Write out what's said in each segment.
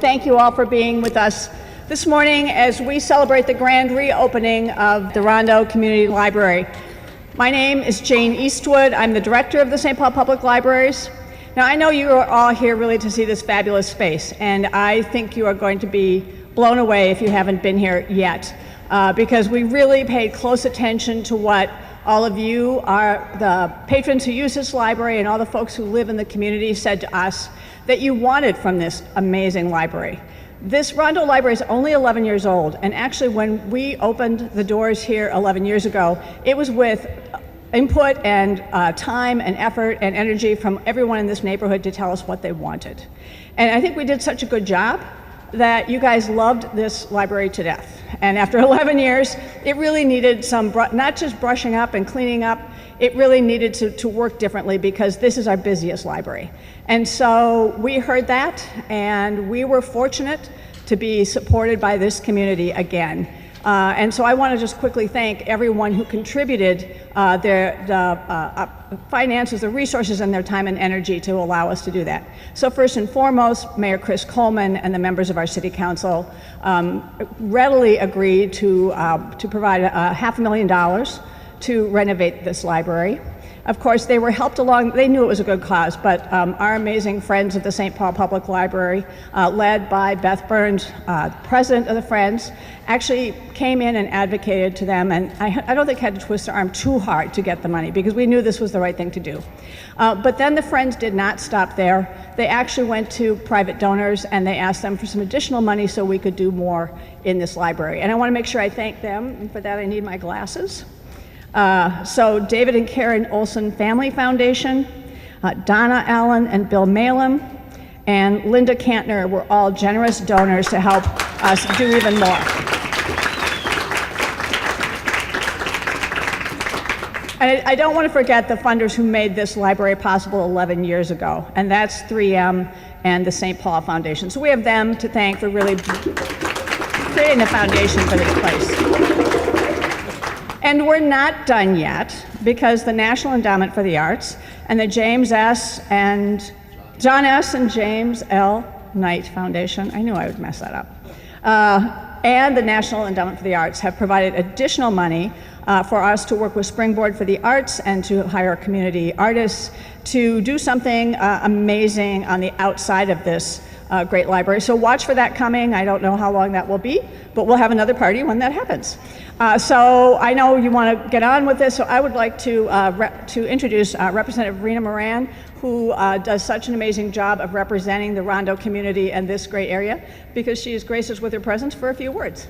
Thank you all for being with us this morning as we celebrate the grand reopening of the Rondo Community Library. My name is Jane Eastwood. I'm the director of the St. Paul Public Libraries. Now, I know you are all here really to see this fabulous space, and I think you are going to be blown away if you haven't been here yet, because we really paid close attention to what all of you, the patrons who use this library, and all the folks who live in the community said to us that you wanted from this amazing library. This Rondo Library is only 11 years old, and actually when we opened the doors here 11 years ago, it was with input and time and effort and energy from everyone in this neighborhood to tell us what they wanted. And I think we did such a good job that you guys loved this library to death. And after 11 years, it really needed some, not just brushing up and cleaning up, it really needed to work differently because this is our busiest library. And so we heard that, and we were fortunate to be supported by this community again. And so I want to just quickly thank everyone who contributed the finances, the resources, and their time and energy to allow us to do that. So first and foremost, Mayor Chris Coleman and the members of our City Council readily agreed to provide $500,000 to renovate this library. Of course, they were helped along, they knew it was a good cause, but our amazing friends at the St. Paul Public Library, led by Beth Burns, president of the Friends, actually came in and advocated to them, and I don't think had to twist their arm too hard to get the money because we knew this was the right thing to do. But then the Friends did not stop there. They actually went to private donors and they asked them for some additional money so we could do more in this library. And I want to make sure I thank them, and for that I need my glasses. So David and Karen Olson Family Foundation, Donna Allen and Bill Malem, and Linda Kantner were all generous donors to help us do even more. And I don't want to forget the funders who made this library possible 11 years ago, and that's 3M and the St. Paul Foundation. So we have them to thank for really creating the foundation for this place. And we're not done yet, because the National Endowment for the Arts and the John S. and James L. Knight Foundation, I knew I would mess that up, and the National Endowment for the Arts have provided additional money for us to work with Springboard for the Arts and to hire community artists to do something amazing on the outside of this great library. So watch for that coming. I don't know how long that will be, but we'll have another party when that happens. So I know you want to get on with this, so I would like to introduce Representative Rena Moran, who does such an amazing job of representing the Rondo community and this great area, because she has graced us with her presence for a few words.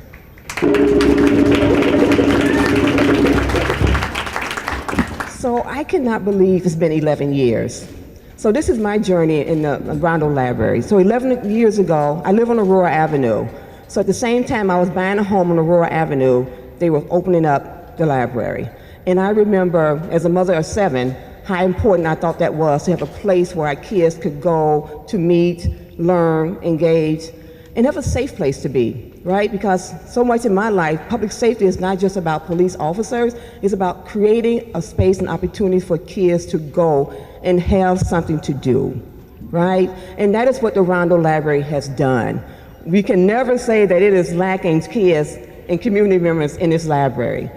So I cannot believe it's been 11 years. So this is my journey in the Rondo Library. So 11 years ago, I live on Aurora Avenue. So at the same time I was buying a home on Aurora Avenue, they were opening up the library. And I remember, as a mother of 7, how important I thought that was to have a place where our kids could go to meet, learn, engage, and have a safe place to be, right? Because so much in my life, public safety is not just about police officers, it's about creating a space and opportunity for kids to go and have something to do, right? And that is what the Rondo Library has done. We can never say that it is lacking kids and community members in this library.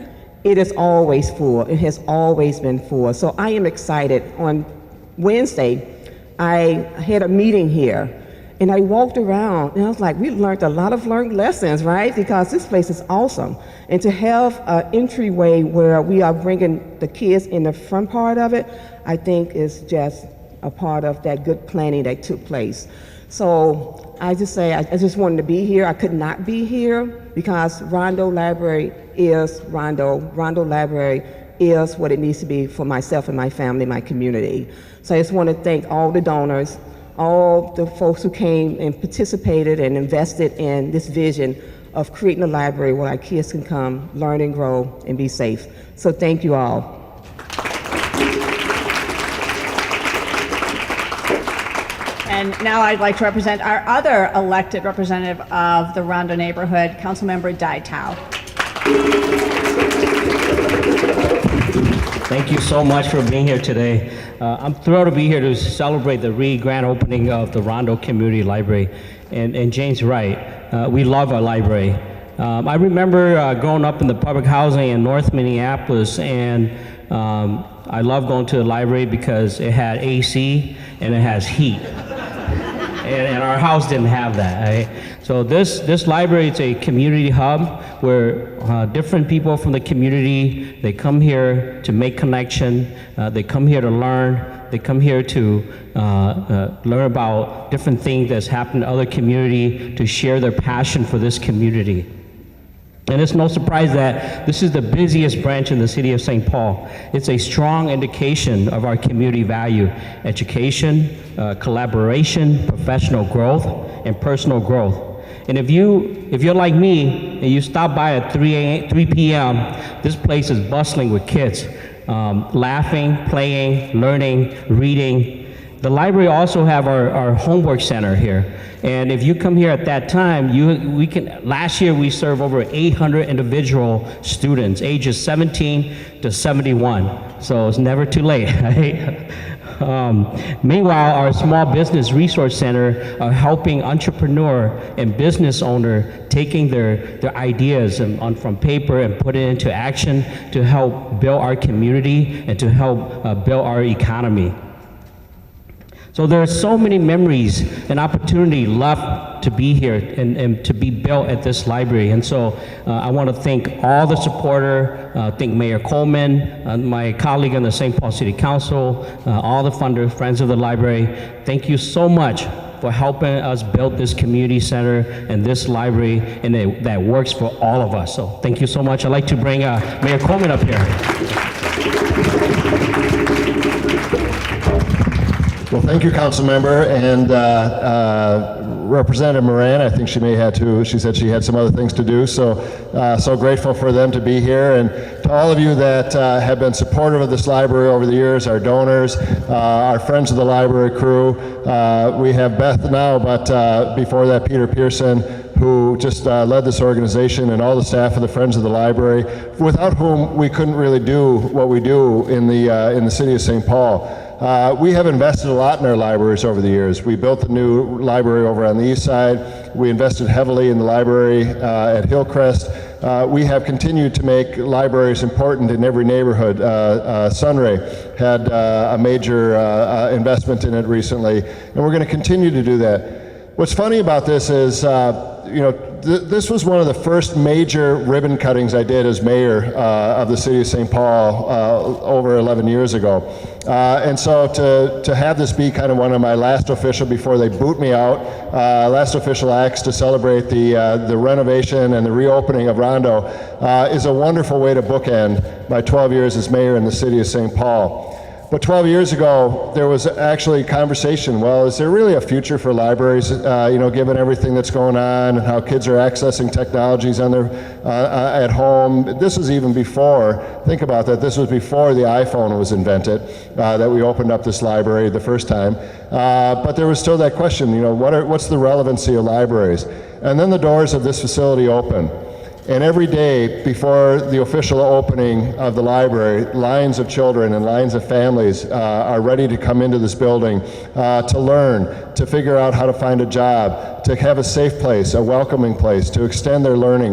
It is always full. It has always been full. So I am excited. On Wednesday, I had a meeting here, and I walked around, and I was like, we learned a lot of learned lessons, right? Because this place is awesome. And to have an entryway where we are bringing the kids in the front part of it, I think is just a part of that good planning that took place. So I just say, I just wanted to be here. I could not be here because Rondo Library is Rondo. Rondo Library is what it needs to be for myself and my family, my community. So I just want to thank all the donors, all the folks who came and participated and invested in this vision of creating a library where our kids can come, learn and grow, and be safe. So thank you all. And now I'd like to represent our other elected representative of the Rondo neighborhood, Councilmember Dai Tao. Thank you so much for being here today. I'm thrilled to be here to celebrate the grand opening of the Rondo Community Library. And Jane's right, we love our library. I remember growing up in the public housing in North Minneapolis, and I love going to the library because it had AC and it has heat. And our house didn't have that, right? So this library is a community hub where different people from the community, they come here to make connection, they come here to learn, they come here to learn about different things that's happened in other community, to share their passion for this community. And it's no surprise that this is the busiest branch in the city of St. Paul. It's a strong indication of our community value: education, collaboration, professional growth, and personal growth. And if you're like me and you stop by at 3 p.m., this place is bustling with kids, laughing, playing, learning, reading. The library also have our homework center here. And if you come here at that time, last year we served over 800 individual students, ages 17 to 71. So it's never too late, right? Meanwhile, our small business resource center are helping entrepreneur and business owner taking their ideas from paper and put it into action to help build our community and to help build our economy. So there are so many memories and opportunity left to be here and to be built at this library. And so I want to thank all the supporters, thank Mayor Coleman, my colleague on the St. Paul City Council, all the funders, friends of the library. Thank you so much for helping us build this community center and this library and that works for all of us. So thank you so much. I'd like to bring Mayor Coleman up here. Well, thank you, Council Member, and Representative Moran. I think she said she had some other things to do, so grateful for them to be here. And to all of you that have been supportive of this library over the years, our donors, our friends of the library crew. We have Beth now, but before that, Peter Pearson, who just led this organization, and all the staff of the Friends of the Library, without whom we couldn't really do what we do in the city of St. Paul. We have invested a lot in our libraries over the years. We built a new library over on the east side. We invested heavily in the library at Hillcrest. We have continued to make libraries important in every neighborhood. Sunray had a major investment in it recently, and we're going to continue to do that. What's funny about this is, this was one of the first major ribbon cuttings I did as mayor of the city of St. Paul over 11 years ago. And so to have this be kind of one of my last official, before they boot me out, last official acts to celebrate the renovation and the reopening of Rondo is a wonderful way to bookend my 12 years as mayor in the city of St. Paul. But 12 years ago, there was actually conversation, well, is there really a future for libraries, given everything that's going on and how kids are accessing technologies on their, at home? This was even before, think about that, this was before the iPhone was invented, that we opened up this library the first time. But there was still that question, what's the relevancy of libraries? And then the doors of this facility opened. And every day before the official opening of the library, lines of children and lines of families are ready to come into this building to learn, to figure out how to find a job, to have a safe place, a welcoming place, to extend their learning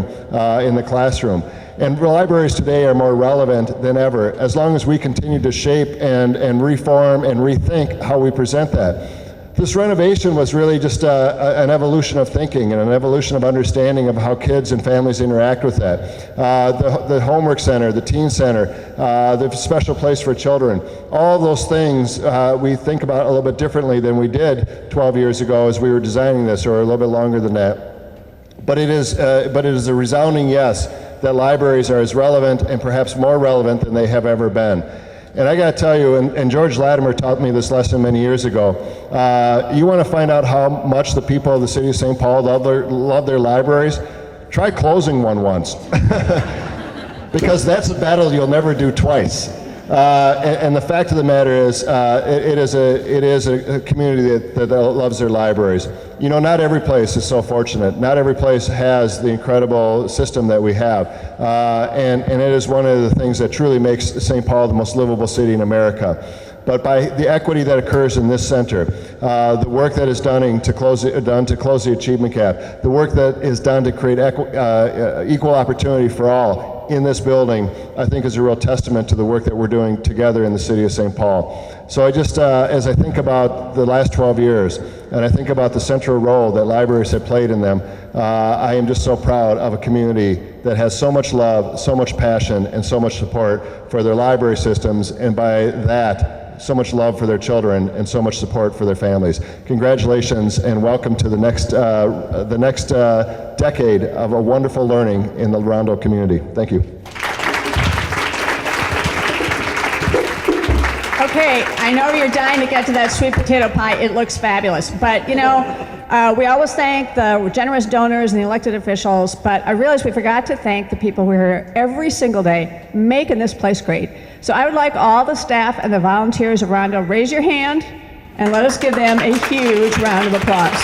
in the classroom. And libraries today are more relevant than ever, as long as we continue to shape and reform and rethink how we present that. This renovation was really just an evolution of thinking and an evolution of understanding of how kids and families interact with that. The homework center, the teen center, the special place for children, all those things we think about a little bit differently than we did 12 years ago as we were designing this, or a little bit longer than that. But it is a resounding yes that libraries are as relevant and perhaps more relevant than they have ever been. And I got to tell you, and George Latimer taught me this lesson many years ago, you want to find out how much the people of the city of St. Paul love their libraries? Try closing one once. Because that's a battle you'll never do twice. And the fact of the matter is, it is a community that loves their libraries. You know, not every place is so fortunate. Not every place has the incredible system that we have. And it is one of the things that truly makes St. Paul the most livable city in America. But by the equity that occurs in this center, the work that is done to close the achievement gap, the work that is done to create equal opportunity for all in this building, I think is a real testament to the work that we're doing together in the city of St. Paul. So I just, as I think about the last 12 years, and I think about the central role that libraries have played in them, I am just so proud of a community that has so much love, so much passion, and so much support for their library systems, and by that, so much love for their children and so much support for their families. Congratulations and welcome to the next decade of a wonderful learning in the Rondo community. Thank you. Okay, I know you're dying to get to that sweet potato pie. It looks fabulous. But, you know, we always thank the generous donors and the elected officials, but I realize we forgot to thank the people who are here every single day making this place great. So I would like all the staff and the volunteers of Rondo, raise your hand and let us give them a huge round of applause,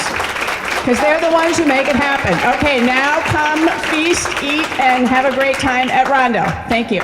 because they're the ones who make it happen. Okay, now come feast, eat, and have a great time at Rondo. Thank you.